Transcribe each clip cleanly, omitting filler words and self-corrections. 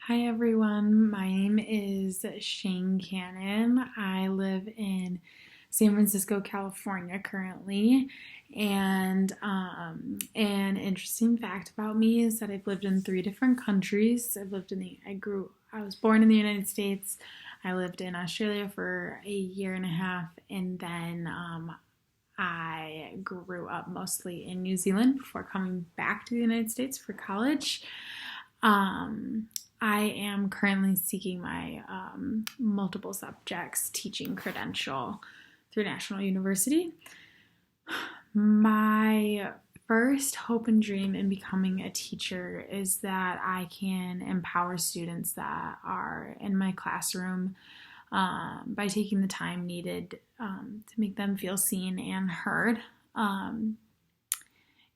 Hi everyone, my name is Shane Cannon. I live in San Francisco, California currently, and an interesting fact about me is that I've lived in three different countries. I was born in the United States. I lived in Australia for a year and a half, and then I grew up mostly in New Zealand before coming back to the United States for college. Um, I am currently seeking my multiple subjects teaching credential through National University. My first hope and dream in becoming a teacher is that I can empower students that are in my classroom by taking the time needed to make them feel seen and heard. And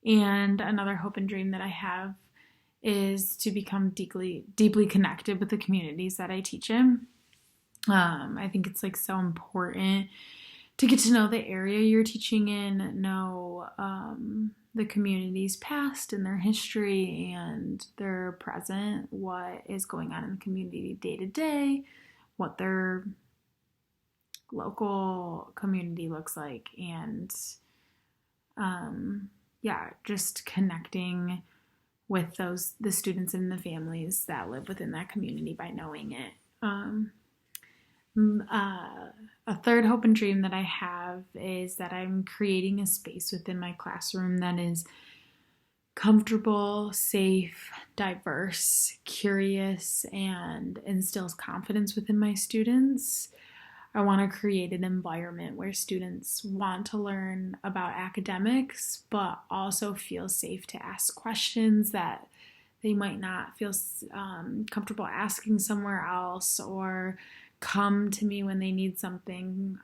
another hope and dream that I have is to become deeply connected with the communities that I teach in. I think it's like so important to get to know the area you're teaching in, know the community's past and their history and their present, what is going on in the community day to day, what their local community looks like, and just connecting with the students and the families that live within that community by knowing it. A third hope and dream that I have is that I'm creating a space within my classroom that is comfortable, safe, diverse, curious, and instills confidence within my students. I want to create an environment where students want to learn about academics, but also feel safe to ask questions that they might not feel comfortable asking somewhere else, or come to me when they need something,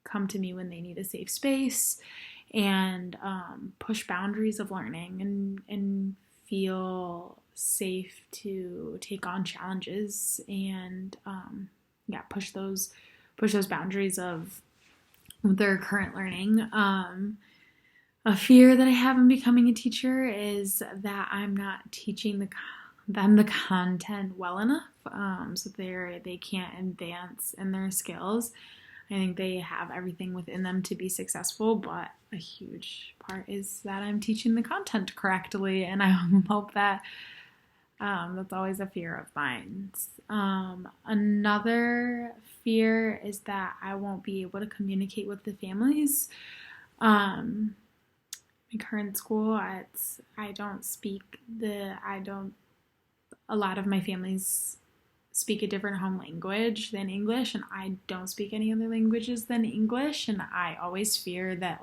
come to me when they need a safe space, and push boundaries of learning and feel safe to take on challenges and push those boundaries of their current learning. A fear that I have in becoming a teacher is that I'm not teaching them the content well enough, so they can't advance in their skills. I think they have everything within them to be successful, but a huge part is that I'm teaching the content correctly, and I hope that that's always a fear of mine. Another fear is that I won't be able to communicate with the families. My current school, a lot of my families speak a different home language than English, and I don't speak any other languages than English, and I always fear that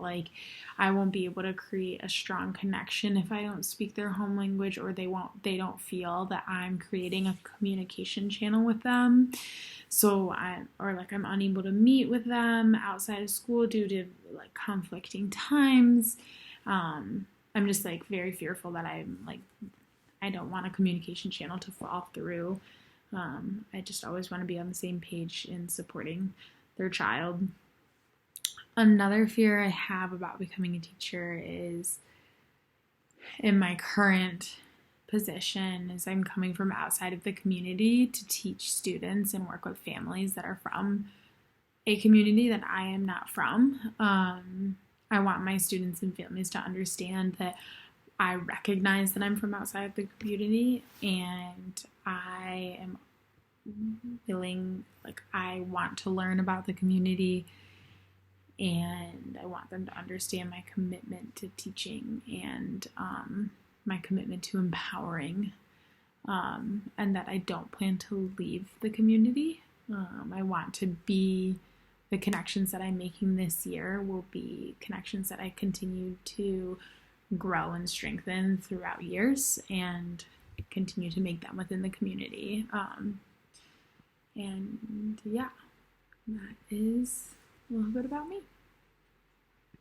I won't be able to create a strong connection if I don't speak their home language, or they don't feel that I'm creating a communication channel with them. So I'm unable to meet with them outside of school due to conflicting times. I'm just very fearful that I don't want a communication channel to fall through. I just always want to be on the same page in supporting their child. Another fear I have about becoming a teacher is, in my current position, is I'm coming from outside of the community to teach students and work with families that are from a community that I am not from. I want my students and families to understand that I recognize that I'm from outside of the community, and I am willing, I want to learn about the community, and I want them to understand my commitment to teaching and my commitment to empowering, and that I don't plan to leave the community. I want to be the connections that I'm making this year will be connections that I continue to grow and strengthen throughout years and continue to make them within the community. That is a little bit about me.